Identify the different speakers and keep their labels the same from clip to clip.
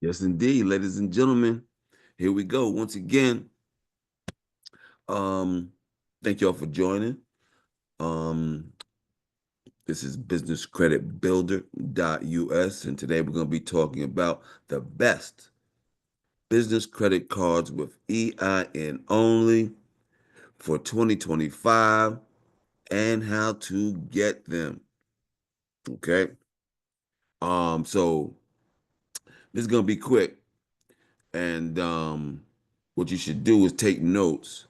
Speaker 1: Yes, indeed, ladies and gentlemen. Here we go once again. Um, Thank y'all for joining. Um, this is Business Credit Builder.us, and today we're going to be talking about the best business credit cards with EIN only for 2025 and how to get them. Okay. So this is going to be quick, and what you should do is take notes,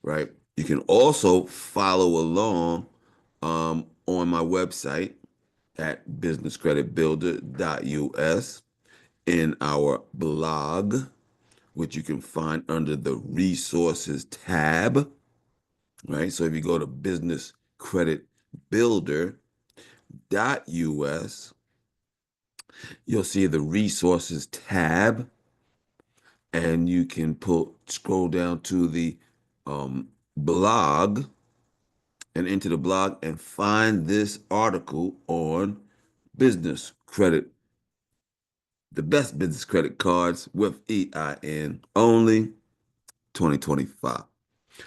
Speaker 1: right? You can also follow along on my website at businesscreditbuilder.us in our blog, which you can find under the resources tab, right? So if you go to businesscreditbuilder.us, you'll see the resources tab, and you can scroll down to the blog and into the blog and find this article on business credit, the best business credit cards with EIN only 2025.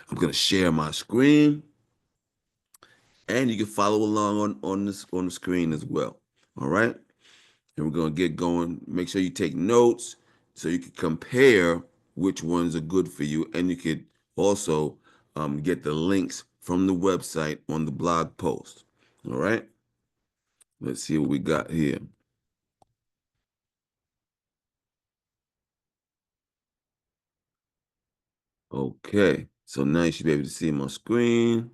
Speaker 1: I'm going to share my screen, and you can follow along on the screen as well. All right. And we're going to get going. Make sure you take notes so you can compare which ones are good for you. And you could also get the links from the website on the blog post. All right. Let's see what we got here. Okay. So now you should be able to see my screen.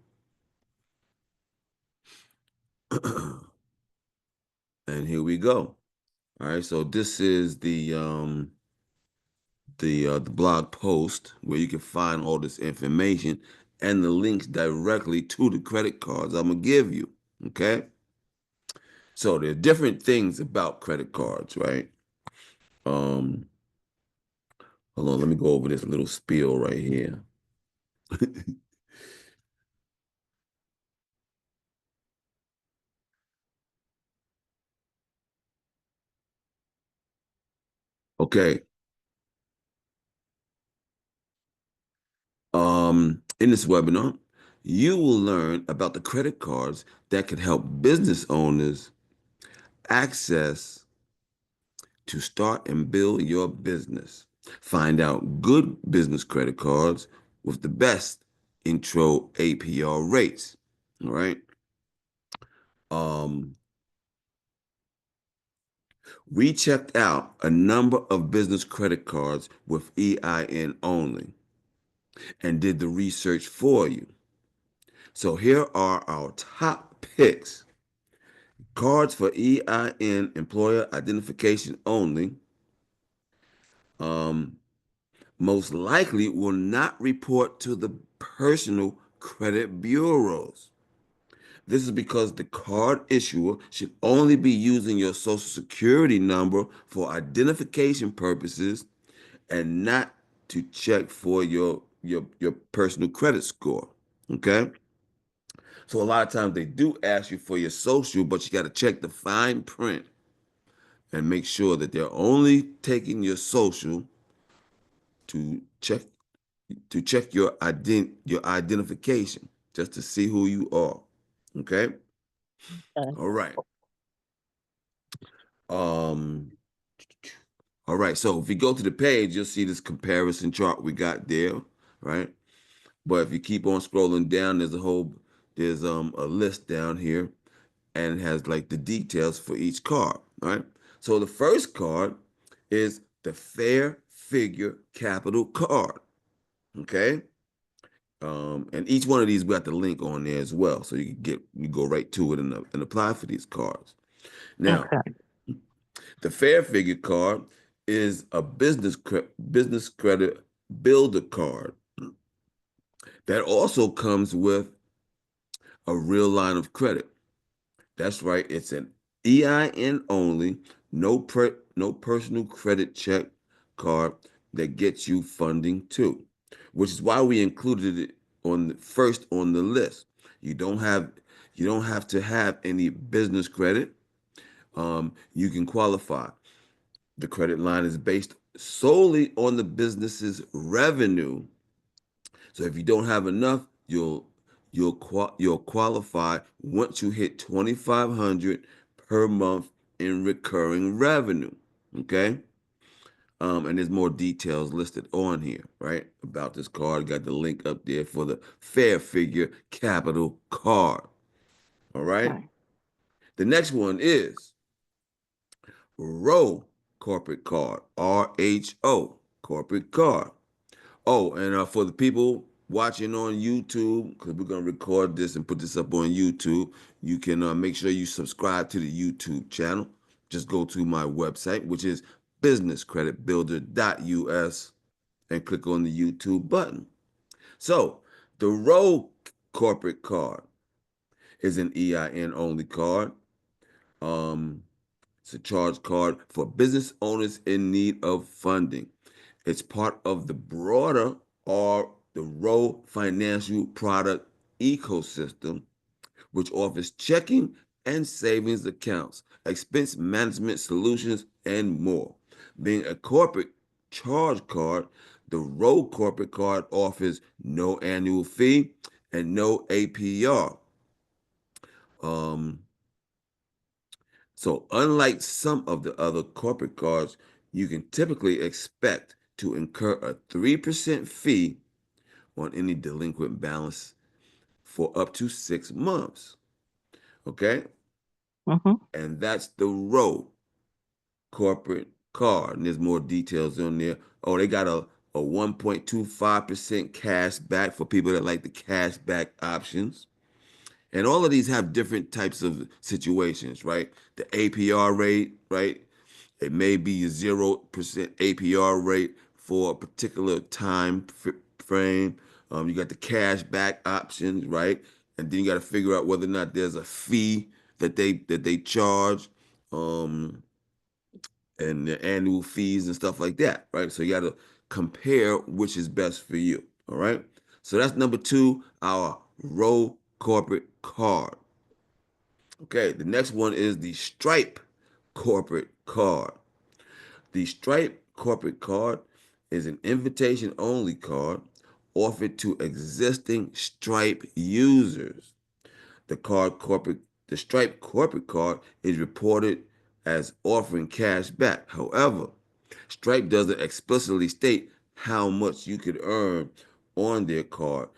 Speaker 1: And here we go. All right. So this is the blog post where you can find all this information and the links directly to the credit cards I'm gonna give you. Okay. So there are different things about credit cards, right? Um, Hold on, let me go over this little spiel right here. Okay. In this webinar, you will learn about the credit cards that can help business owners access to start and build your business. Find out good business credit cards with the best intro APR rates. All right. Um, we checked out a number of business credit cards with EIN only and did the research for you. So here are our top picks. Cards for EIN, employer identification only, um, most likely will not report to the personal credit bureaus. This is because the card issuer should only be using your social security number for identification purposes and not to check for your personal credit score. Okay? So a lot of times they do ask you for your social, but you got to check the fine print and make sure that they're only taking your social to check your identification, just to see who you are. Okay?
Speaker 2: Okay.
Speaker 1: All right. Um all right. So if you go to the page, you'll see this comparison chart we got there, right? But if you keep on scrolling down, there's a list down here, and it has like the details for each card, right? So the first card is the Fair Figure Capital Card, okay? And each one of these we got the link on there as well, so you go right to it and apply for these cards. Now,
Speaker 2: Okay.
Speaker 1: the Fair Figure card is a business credit builder card that also comes with a real line of credit. That's right. It's an EIN only, no personal credit check card that gets you funding too, which is why we included it first on the list. You don't have you don't have to have any business credit. You can qualify. The credit line is based solely on the business's revenue. So if you don't have enough, you'll qualify once you hit 2,500 per month in recurring revenue. Okay. And there's more details listed on here, right? About this card. Got the link up there for the Fair Figure Capital Card. All right.
Speaker 2: Okay.
Speaker 1: The next one is RHO Corporate Card. RHO Corporate Card. Oh, and for the people watching on YouTube, because we're gonna record this and put this up on YouTube, you can make sure you subscribe to the YouTube channel. Just go to my website, which is businesscreditbuilder.us, and click on the YouTube button. So the RHO corporate card is an EIN only card. Um, it's a charge card for business owners in need of funding. It's part of the broader or the RHO financial product ecosystem, which offers checking and savings accounts, expense management solutions, and more. Being a corporate charge card, the RHO corporate card offers no annual fee and no APR. Um, so, unlike some of the other corporate cards, you can typically expect to incur a 3% fee on any delinquent balance for up to 6 months. Okay.
Speaker 2: Mm-hmm.
Speaker 1: And that's the RHO corporate card. And there's more details on there. Oh, they got a 1.25% cash back for people that like the cash back options. And all of these have different types of situations, right? The APR rate, right? It may be a 0% APR rate for a particular time frame. You got the cash back options, right? And then you got to figure out whether or not there's a fee that they charge, um, and the annual fees and stuff like that, right? So you got to compare which is best for you. All right. So that's number two, our RHO corporate card. Okay, the next one is the Stripe corporate card. The Stripe corporate card is an invitation only card offered to existing Stripe users. The card corporate the Stripe corporate card is reported as offering cash back. However, Stripe doesn't explicitly state how much you could earn on their card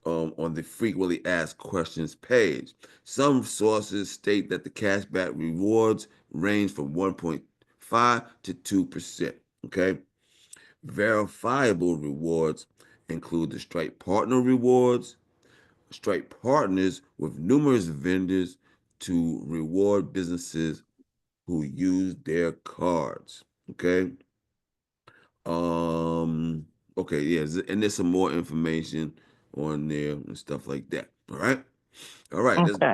Speaker 1: on the frequently asked questions page. Some sources state that the cashback rewards range from 1.5 to 2%. Okay. Verifiable rewards include the Stripe Partner Rewards. Stripe partners with numerous vendors to reward businesses who use their cards. Okay. Um, okay, yeah, and there's some more information on there and stuff like that. All right. All right,
Speaker 2: Okay.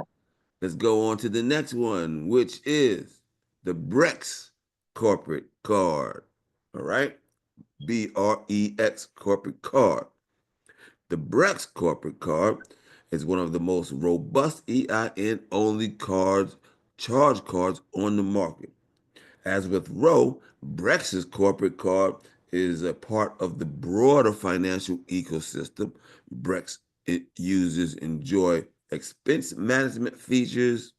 Speaker 1: let's go on to the next one, which is the Brex corporate card. All right. BREX corporate card. The Brex corporate card is one of the most robust EIN only cards, charge cards on the market. As with RHO, Brex's corporate card is a part of the broader financial ecosystem. Brex users enjoy expense management features,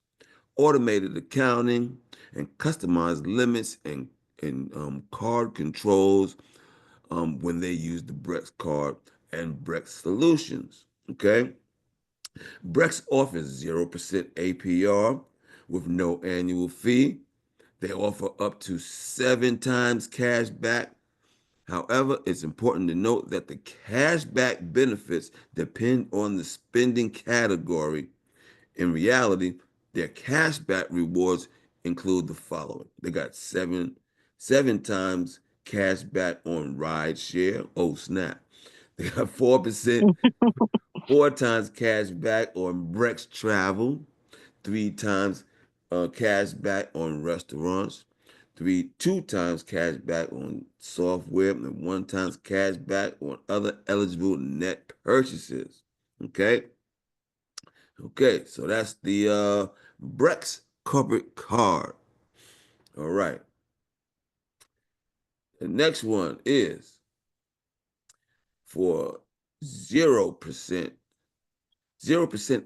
Speaker 1: automated accounting, and customized limits and card controls when they use the Brex card and Brex solutions. Okay. Brex offers 0% APR with no annual fee. They offer up to 7 times cash back. However, it's important to note that the cash back benefits depend on the spending category. In reality, their cash back rewards include the following. They got seven times cash back on ride share. Oh snap. They got 4%, 4 times cash back on Brex travel, 3 times cash back on restaurants, 2 times cash back on software, and 1 times cash back on other eligible net purchases. Okay. Okay, so that's the Brex corporate card. All right. The next one is for 0%, 0%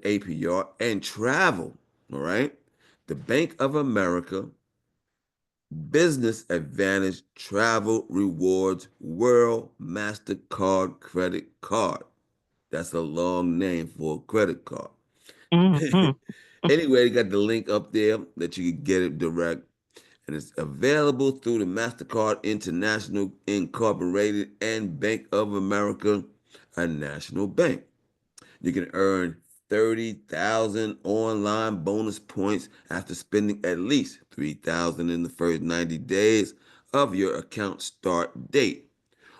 Speaker 1: APR and travel. All right. The Bank of America Business Advantage Travel Rewards World MasterCard Credit Card. That's a long name for a credit card.
Speaker 2: Mm-hmm.
Speaker 1: Anyway, you got the link up there that you can get it direct. And it's available through the MasterCard International Incorporated and Bank of America, a national bank. You can earn 30,000 online bonus points after spending at least 3,000 in the first 90 days of your account start date,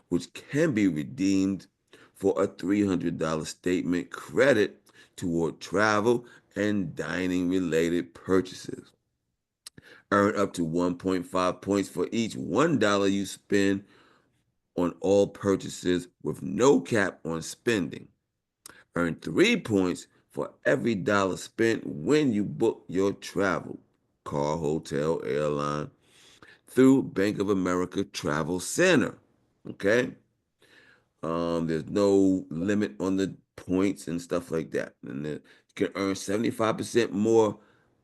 Speaker 1: which can be redeemed for a $300 statement credit toward travel and dining related purchases. Earn up to 1.5 points for each $1 you spend on all purchases with no cap on spending. Earn 3 points for every dollar spent when you book your travel, car, hotel, airline, through Bank of America Travel Center. Okay? There's no limit on the points and stuff like that. And then you can earn 75% more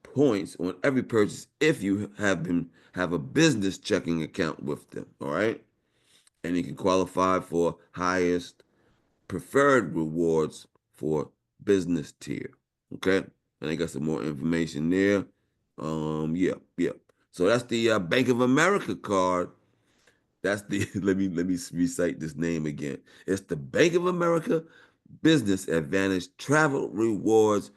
Speaker 1: points on every purchase if you have a business checking account with them. All right? And you can qualify for highest preferred rewards for business tier. Okay, and I got some more information there. Yeah. So that's the Bank of America card. That's the let me recite this name again. It's the Bank of America Business Advantage Travel Rewards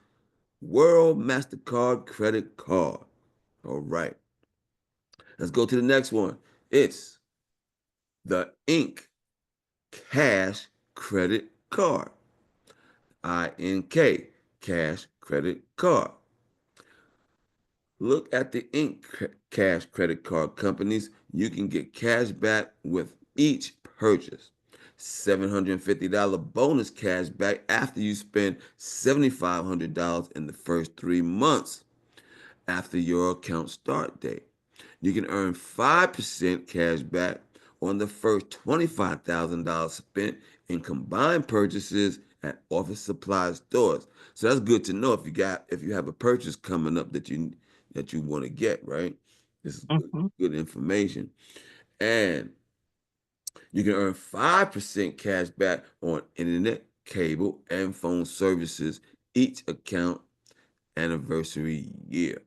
Speaker 1: World Mastercard Credit Card. All right, let's go to the next one. It's the Inc. Cash Credit Card. INK, cash credit card. Look at the Inc. cash credit card companies. You can get cash back with each purchase. $750 bonus cash back after you spend $7,500 in the first 3 months after your account start date. You can earn 5% cash back on the first $25,000 spent in combined purchases at office supply stores. So that's good to know if you have a purchase coming up that you want to get, right? This is
Speaker 2: Mm-hmm.
Speaker 1: good information. And you can earn 5% cash back on internet, cable, and phone services each account anniversary year.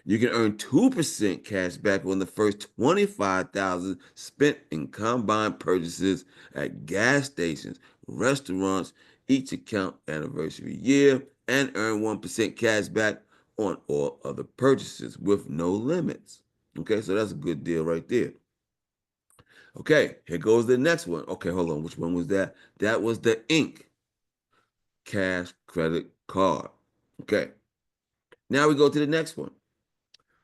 Speaker 1: You can earn 2% cash back on the first 25,000 spent in combined purchases at gas stations, restaurants, each account anniversary year, and earn 1% cash back on all other purchases with no limits. Okay, so that's a good deal right there. Okay, here goes the next one. Okay, hold on. Which one was that? That was the Inc. Cash Credit Card. Okay, now we go to the next one,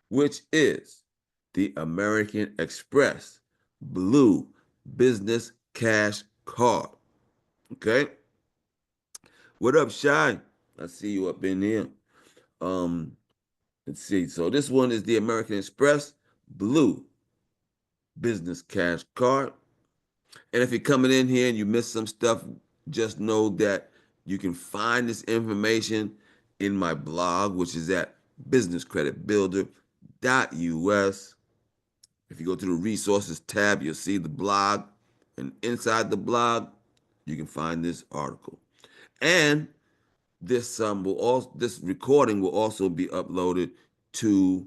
Speaker 1: which is the American Express Blue Business Cash Card. Okay. What up, Shy? I see you up in here. Um, let's see. So this one is the American Express Blue Business Cash Card. And if you're coming in here and you missed some stuff, just know that you can find this information in my blog, which is at businesscreditbuilder.us. If you go to the resources tab, you'll see the blog. And inside the blog, you can find this article. And this recording will also be uploaded to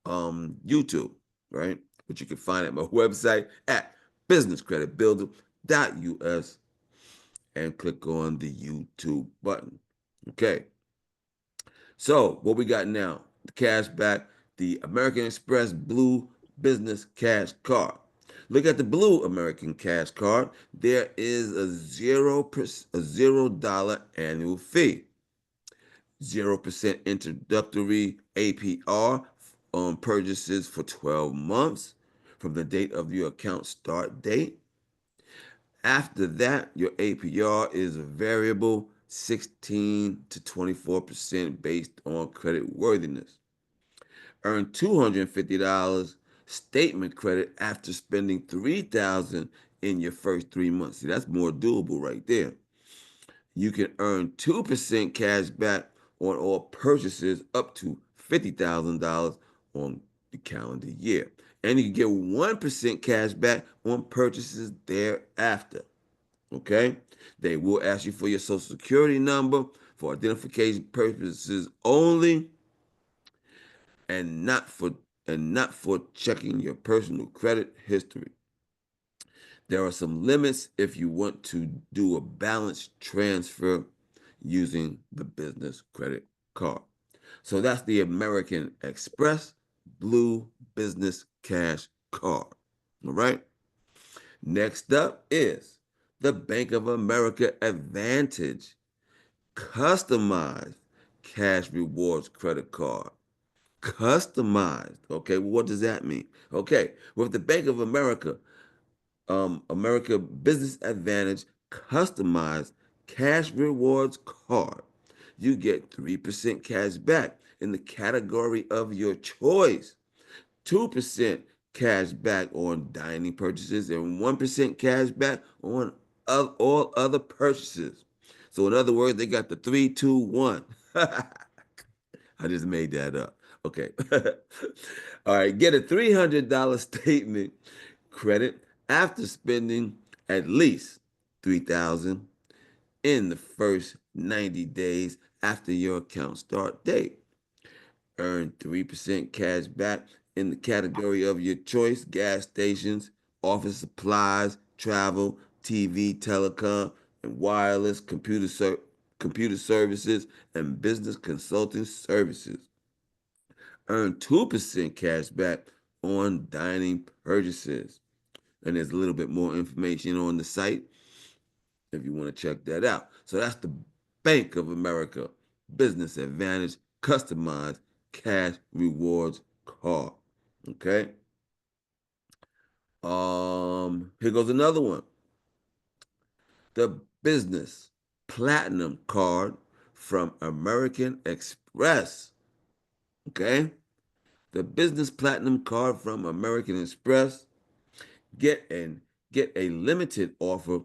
Speaker 1: YouTube, right? Which you can find at my website at businesscreditbuilder.us and click on the YouTube button. Okay. So what we got now? The cash back, the American Express Blue Business Cash Card. Look at the Blue American Cash Card. There is a $0 annual fee, 0% introductory APR on purchases for 12 months from the date of your account start date. After that, your APR is a variable 16 to 24% based on credit worthiness. Earn $250 statement credit after spending 3,000 in your first 3 months. See, that's more doable right there. You can earn 2% cash back on all purchases up to $50,000 on the calendar year. And you can get 1% cash back on purchases thereafter. Okay? They will ask you for your social security number for identification purposes only and not for checking your personal credit history. There are some limits if you want to do a balance transfer using the business credit card. So that's the American Express Blue Business Cash Card. All right. Next up is the Bank of America Advantage Customized Cash Rewards Credit Card. Customized. Okay, what does that mean? Okay, with the Bank of America, America Business Advantage customized cash rewards card, you get 3% cash back in the category of your choice, 2% cash back on dining purchases, and 1% cash back on all other purchases. So, in other words, they got the 3, 2, 1. I just made that up. Okay. All right. Get a $300 statement credit after spending at least 3,000 in the first 90 days after your account start date. Earn 3% cash back in the category of your choice: gas stations, office supplies, travel, TV, telecom, and wireless, computer services, and business consulting services. Earn 2% cash back on dining purchases. And there's a little bit more information on the site if you want to check that out. So that's the Bank of America Business Advantage Customized Cash Rewards Card. Okay. Here goes another one. The Business Platinum Card from American Express. Okay. The Business Platinum Card from American Express. Get and get a limited offer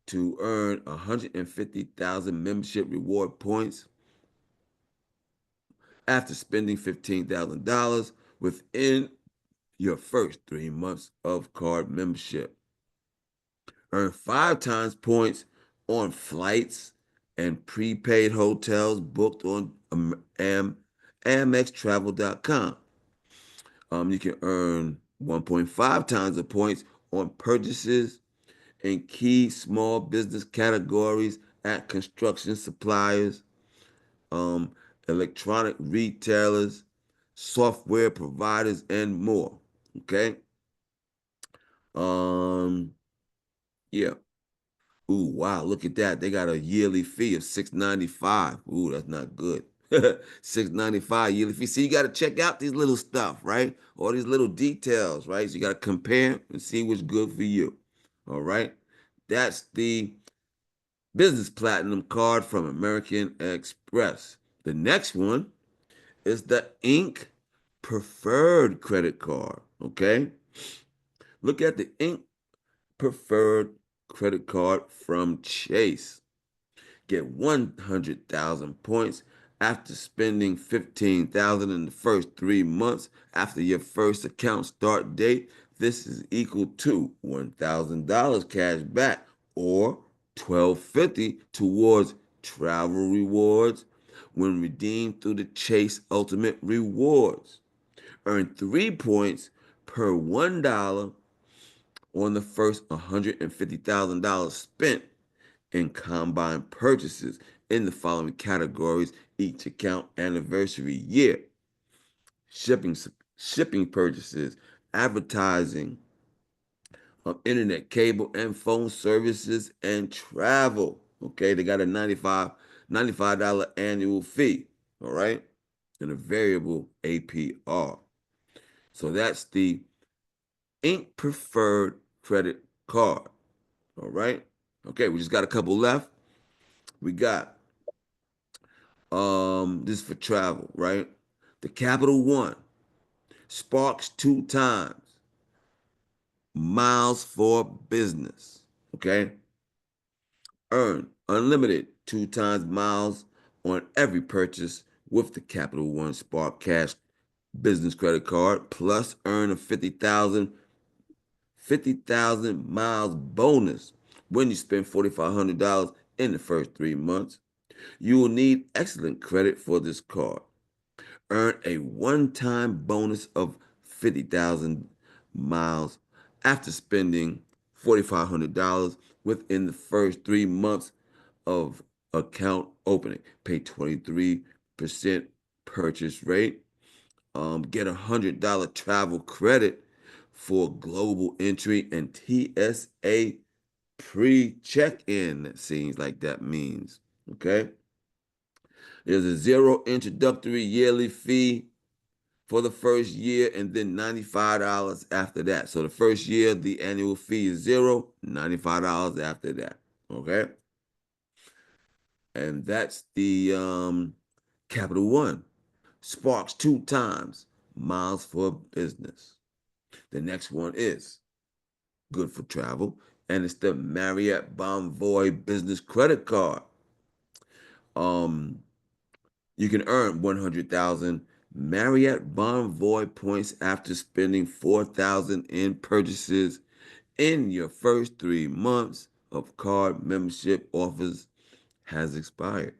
Speaker 1: to earn 150,000 membership reward points after spending $15,000 within your first 3 months of card membership. Earn 5 times points on flights and prepaid hotels booked on AmexTravel.com. You can earn 1.5 times the points on purchases in key small business categories at construction suppliers, um, electronic retailers, software providers, and more. Okay. Um, yeah. Ooh, wow, look at that. They got a yearly fee of $695. Ooh, that's not good. $695 yearly fee. See, you got to check out these little stuff, right? All these little details, right? So you got to compare and see what's good for you. All right. That's the Business Platinum Card from American Express. The next one is the Ink Preferred Credit Card. Okay. Look at the Ink Preferred Credit Card from Chase. Get 100,000 points after spending 15,000 in the first 3 months after your first account start date. This is equal to $1,000 cash back or $1,250 towards travel rewards when redeemed through the Chase Ultimate Rewards. Earn 3 points per $1 on the first $150,000 spent in combined purchases in the following categories each account anniversary year: shipping shipping purchases, advertising, internet cable and phone services, and travel. Okay, they got a $95 annual fee, all right, and a variable APR. So that's the Ink Preferred Credit Card, all right. Okay, we just got a couple left. We got this is for travel, right? The Capital One Sparks 2 times. Miles for business. Okay? Earn unlimited 2 times miles on every purchase with the Capital One Spark Cash business credit card, plus earn a 50,000 miles bonus when you spend $4,500 in the first 3 months. You will need excellent credit for this card. Earn a one-time bonus of 50,000 miles after spending $4,500 within the first 3 months of account opening. Pay 23% purchase rate. Get $100 travel credit for global entry and TSA pre-check-in. That seems like that means. Okay. There's a zero introductory yearly fee for the first year and then $95 after that. So the first year, the annual fee is zero, $95 after that. Okay. And that's the Capital One. Sparks 2 times, miles for business. The next one is good for travel, and it's the Marriott Bonvoy Business Credit Card. Um, you can earn 100,000 Marriott Bonvoy points after spending 4,000 in purchases in your first 3 months of card membership offers has expired.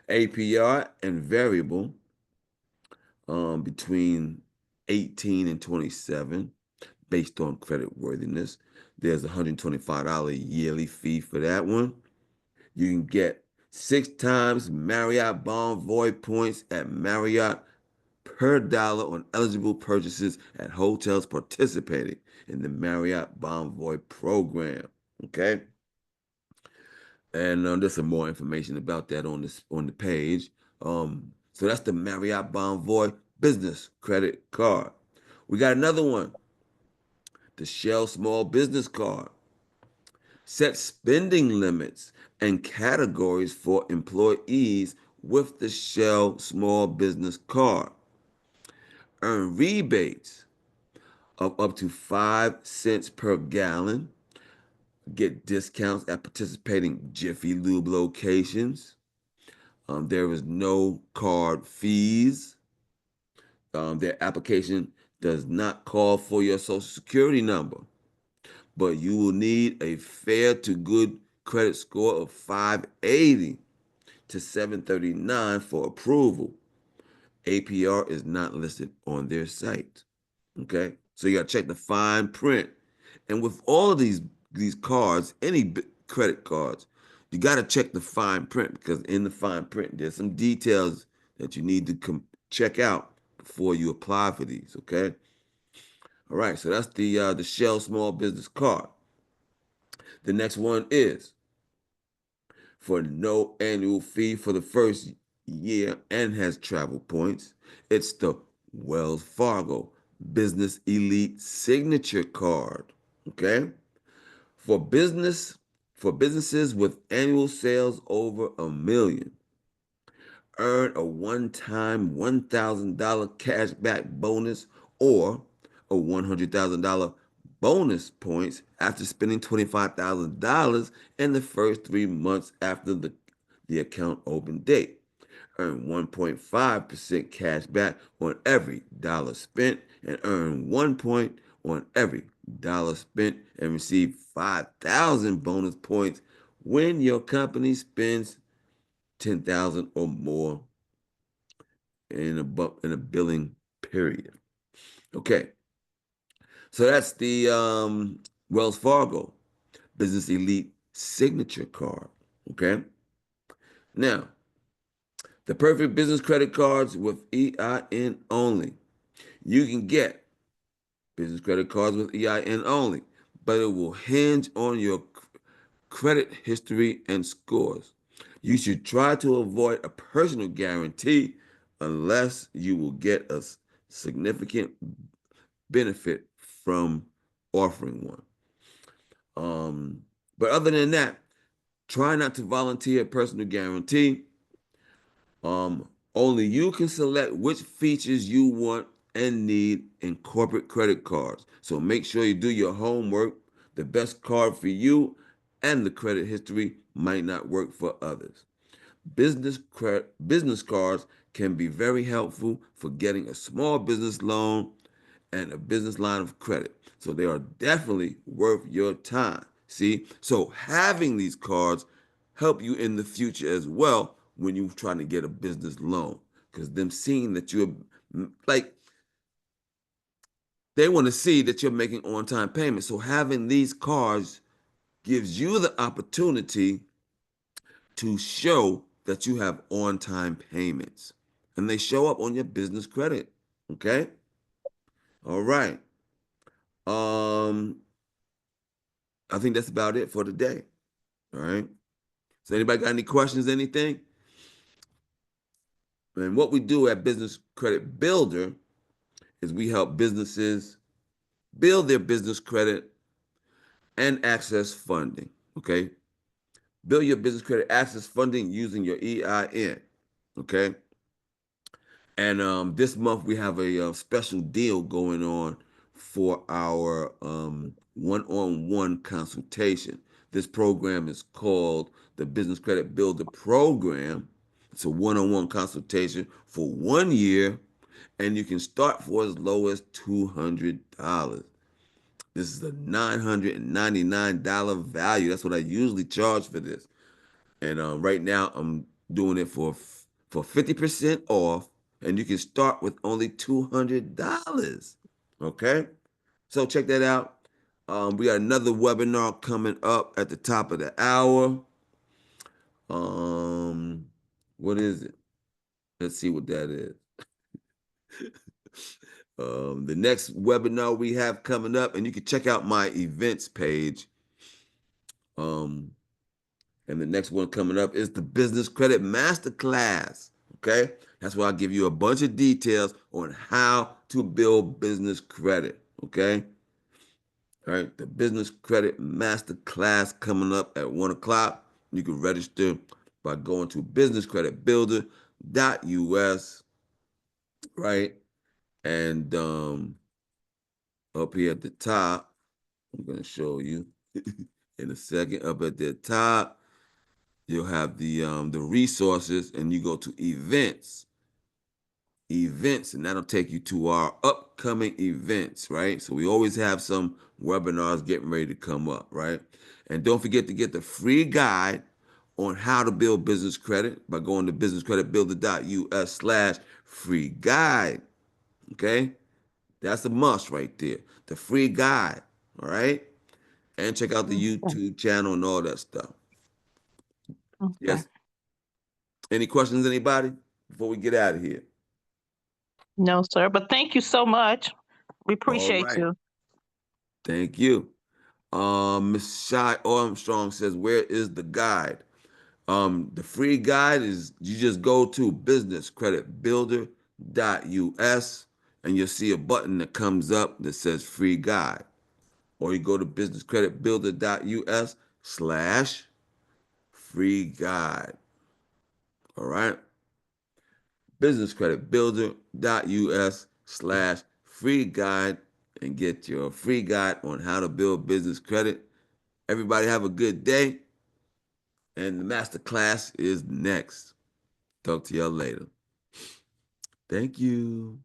Speaker 1: APR and variable between 18 and 27 based on credit worthiness. There's a $125 yearly fee for that one. You can get 6 times Marriott Bonvoy points at Marriott per dollar on eligible purchases at hotels participating in the Marriott Bonvoy program. Okay, and there's some more information about that on the page. So that's the Marriott Bonvoy Business Credit Card. We got another one, the Shell Small Business Card. Set spending limits and categories for employees with the Shell Small Business Card. Earn rebates of up to 5 cents per gallon. Get discounts at participating Jiffy Lube locations. There is no card fees. Their application does not call for your social security number, but you will need a fair to good credit score of 580 to 739 for approval. APR is not listed on their site. Okay, so you got to check the fine print. And with all of these cards, any credit cards, you got to check the fine print because in the fine print there's some details that you need to check out before you apply for these. Okay, all right. So that's the Shell Small Business Card. The next one is for no annual fee for the first year and has travel points. It's the Wells Fargo Business Elite Signature Card. Okay? For businesses with annual sales over $1 million, earn a one-time $1,000 cashback bonus or a $100,000 bonus points after spending $25,000 in the first 3 months after the account open date. Earn 1.5% cash back on every dollar spent and earn 1 point on every dollar spent and receive 5,000 bonus points when your company spends 10,000 or more in a billing period. Okay, so that's the Wells Fargo Business Elite Signature Card. Okay, now the perfect business credit cards with EIN only. You can get business credit cards with EIN only, but it will hinge on your credit history and scores. You should try to avoid a personal guarantee unless you will get a significant benefit from offering one. But other than that, try not to volunteer a personal guarantee. Only you can select which features you want and need in corporate credit cards. So make sure you do your homework. The best card for you and the credit history might not work for others. Business cards can be very helpful for getting a small business loan and a business line of credit. So they are definitely worth your time. See? So having these cards help you in the future as well when you're trying to get a business loan. Because them seeing that you're like they want to see that you're making on-time payments. So having these cards gives you the opportunity to show that you have on-time payments. And they show up on your business credit. Okay? All right. Um, I think that's about it for today. All right. So anybody got any questions, anything? And what we do at Business Credit Builder is we help businesses build their business credit and access funding. Okay. Build your business credit access funding using your EIN. Okay. And this month we have a special deal going on for our one-on-one consultation. This program is called the Business Credit Builder Program. It's a one-on-one consultation for 1 year, and you can start for as low as $200. This is a $999 value. That's what I usually charge for this. And right now, I'm doing it for 50% off, and you can start with only $200. Okay, so check that out. We got another webinar coming up at the top of the hour. Um, what is it? Let's see what that is. The next webinar we have coming up, and you can check out my events page. Um, And the next one coming up is the Business Credit Masterclass. Okay? That's where I'll give you a bunch of details on how to build business credit. Okay? All right. The Business Credit Masterclass coming up at 1 o'clock. You can register by going to businesscreditbuilder.us. Right? And up here at the top, I'm going to show you in a second. Up at the top, you'll have the resources, and you go to events, and that'll take you to our upcoming events, right? So we always have some webinars getting ready to come up, right? And don't forget to get the free guide on how to build business credit by going to businesscreditbuilder.us/free guide. Okay? That's a must right there. The free guide. All right? And check out the
Speaker 2: Okay.
Speaker 1: YouTube channel and all that stuff.
Speaker 2: Okay.
Speaker 1: Yes. Any questions, anybody? Before we get out of here.
Speaker 2: No, sir. But thank you so much. We
Speaker 1: All
Speaker 2: appreciate
Speaker 1: right.
Speaker 2: you.
Speaker 1: Thank you. Miss Shy Armstrong says, where is the guide? The free guide is you just go to businesscreditbuilder.us and you'll see a button that comes up that says free guide. Or you go to businesscreditbuilder.us/free guide. All right. businesscreditbuilder.us/free guide and get your free guide on how to build business credit. Everybody have a good day. And the master class is next. Talk to y'all later. Thank you.